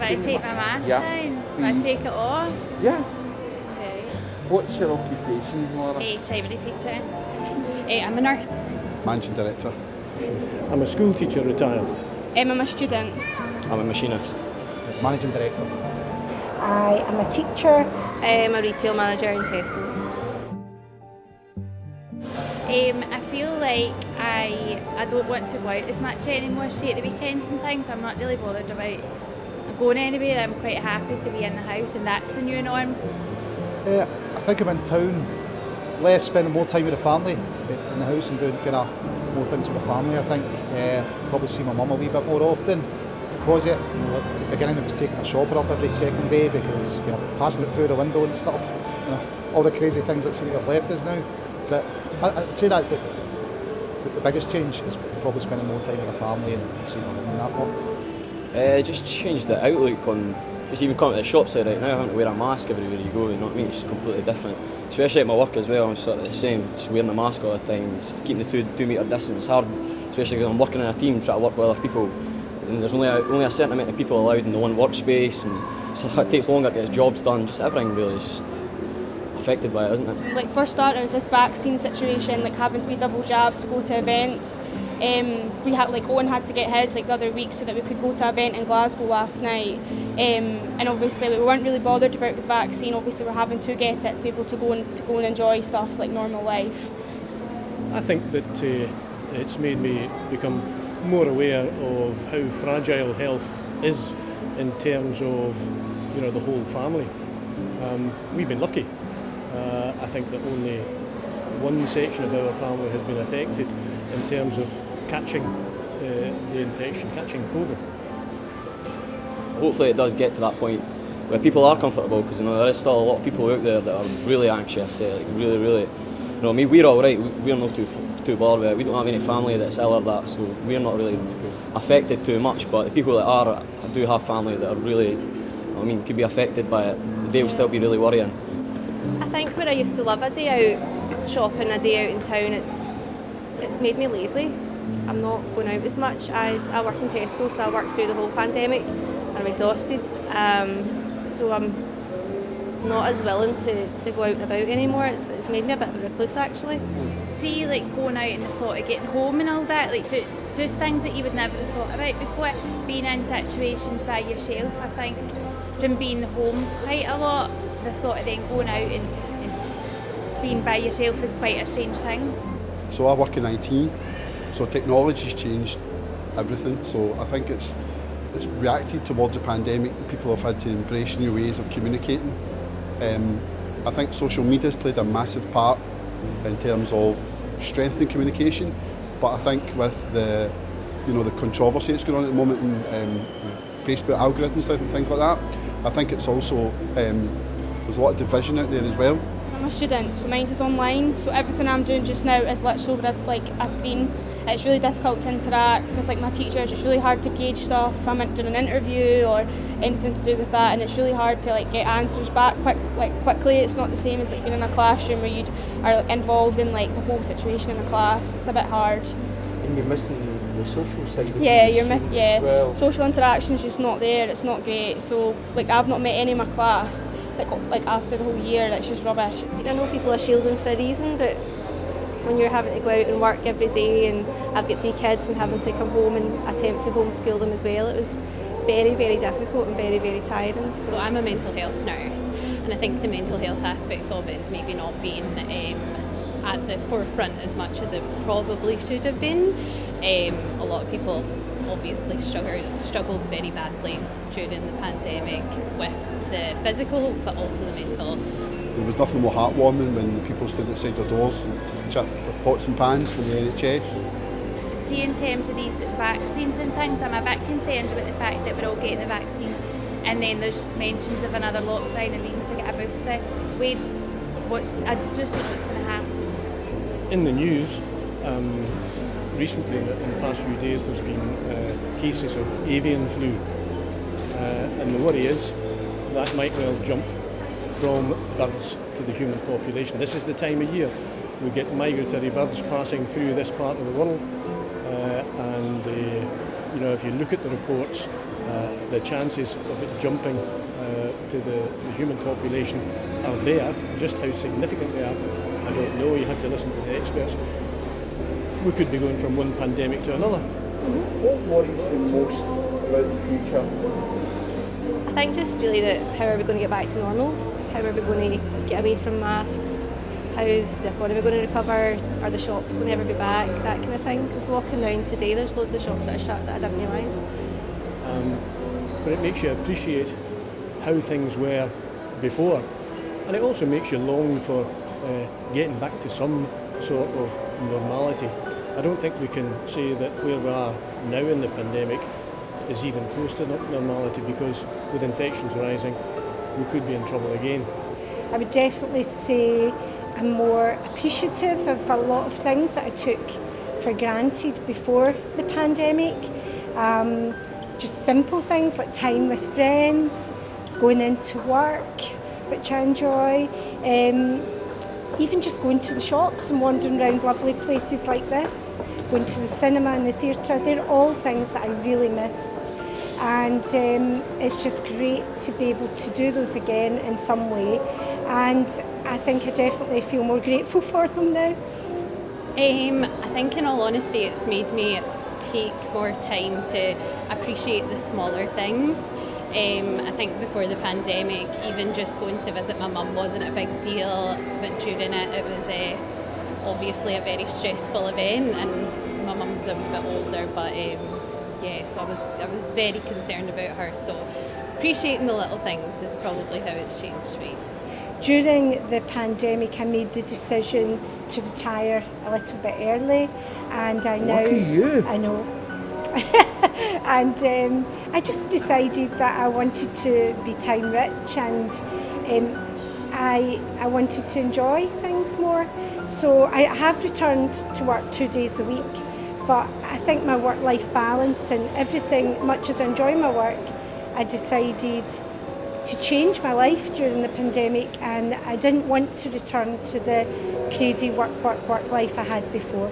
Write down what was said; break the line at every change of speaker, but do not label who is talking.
I take my mask down? Will I take it off?
Yeah.
Okay.
What's your occupation, Laura?
A primary teacher. I'm a nurse.
Managing director.
I'm a school teacher retired.
I'm a student.
I'm a machinist.
Managing director.
I am a teacher.
I'm a retail manager in Tesco.
I feel like I don't want to go out as much anymore, say at the weekends and things. I'm not really bothered about going anywhere. I'm quite happy to be in the house, and that's the new norm.
I think I'm in town less, spending more time with the family in the house and doing kind of more things with the family. I think probably see my mum a wee bit more often. Because at the beginning it was taking a shopper up every second day because passing it through the window and stuff, all the crazy things that seem to have left us now. But I'd say that's the biggest change is probably spending more time with the family and seeing my mum and that one.
Just changed the outlook on just even coming to the shops right now, having to wear a mask everywhere you go, you know what I mean? It's just completely different. Especially at my work as well, I'm sort of the same, just wearing a mask all the time, just keeping the 2 metre distance. It's hard, especially because I'm working in a team, trying to work with other people. And there's only a certain amount of people allowed in the one workspace, and it takes longer to get jobs done. Just everything really is just affected by it, isn't it?
Like for starters, this vaccine situation, like having to be double jabbed to go to events. We had Owen had to get his the other week so that we could go to an event in Glasgow last night. And obviously we weren't really bothered about the vaccine. Obviously we're having to get it to be able to go and enjoy stuff like normal life.
I think that it's made me become more aware of how fragile health is in terms of the whole family. We've been lucky. I think that only one section of our family has been affected in terms of catching the infection, catching COVID.
Hopefully it does get to that point where people are comfortable, because there is still a lot of people out there that are really anxious, really. We're all right. We're not too bothered with it. We don't have any family that's ill or that, so we're not really affected too much. But the people that are, do have family that are really, could be affected by it. They will still be really worrying.
I think where I used to love a day out shopping, a day out in town, it's made me lazy. I'm not going out as much. I work in Tesco, so I worked through the whole pandemic. I'm exhausted, so I'm not as willing to go out and about anymore. It's made me a bit of a recluse actually.
See, going out and the thought of getting home and all that, just things that you would never have thought about before. Being in situations by yourself, I think, from being home quite a lot, the thought of then going out and being by yourself is quite a strange thing.
So I work in IT, so technology's changed everything. So I think it's reacted towards the pandemic. People have had to embrace new ways of communicating. I think social media's played a massive part in terms of strengthening communication, but I think with the controversy that's going on at the moment in Facebook algorithms and things like that, I think it's also there's a lot of division out there as well.
I'm a student, so mine is online, so everything I'm doing just now is literally over a screen. It's really difficult to interact with my teachers. It's really hard to gauge stuff if I'm doing an interview or anything to do with that, and it's really hard to get answers back quickly. It's not the same as being in a classroom where you are involved in the whole situation in a class. It's a bit hard.
And you're missing the social side of
things.
Well.
Social interaction's just not there. It's not great. So I've not met any of my class after the whole year. It's just rubbish.
I know people are shielding for a reason, but when you're having to go out and work every day, and I've got 3 kids and having to come home and attempt to homeschool them as well, it was very, very difficult and very, very tiring.
So I'm a mental health nurse, and I think the mental health aspect of it is maybe not being at the forefront as much as it probably should have been. A lot of people obviously struggled very badly during the pandemic with the physical but also the mental.
There was nothing more heartwarming when the people stood outside their doors to chat with pots and pans from the NHS.
See, in terms of these vaccines and things, I'm a bit concerned about the fact that we're all getting the vaccines and then there's mentions of another lockdown and needing to get a booster. I just don't know what's going to happen.
In the news, recently in the past few days there's been cases of avian flu, and the worry is that might well jump from birds to the human population. This is the time of year we get migratory birds passing through this part of the world, and if you look at the reports, The chances of it jumping to the human population are there. Just how significant they are, I don't know. You have to listen to the experts. We could be going from one pandemic to another.
What worries you most about the future?
I think just really that how are we going to get back to normal? How are we going to get away from masks? How's the economy going to recover? Are the shops going to ever be back? That kind of thing. Because walking around today, there's loads of shops that are shut that I didn't realise.
But it makes you appreciate how things were before, and it also makes you long for getting back to some sort of normality. I don't think we can say that where we are now in the pandemic is even close to normality, because with infections rising, we could be in trouble again.
I would definitely say I'm more appreciative of a lot of things that I took for granted before the pandemic. Just simple things like time with friends, going into work, which I enjoy, even just going to the shops and wandering around lovely places like this, going to the cinema and the theatre. They're all things that I really missed, and it's just great to be able to do those again in some way, and I think I definitely feel more grateful for them now.
I think in all honesty it's made me take more time to appreciate the smaller things. I think before the pandemic, even just going to visit my mum wasn't a big deal, but during it was obviously a very stressful event, and my mum's a bit older, but so I was very concerned about her, so appreciating the little things is probably how it's changed me.
During the pandemic, I made the decision to retire a little bit early, and I now...
Lucky you.
I know. And I just decided that I wanted to be time rich, and I wanted to enjoy things more. So I have returned to work 2 days a week, but I think my work-life balance and everything, much as I enjoy my work, I decided to change my life during the pandemic, and I didn't want to return to the crazy work life I had before.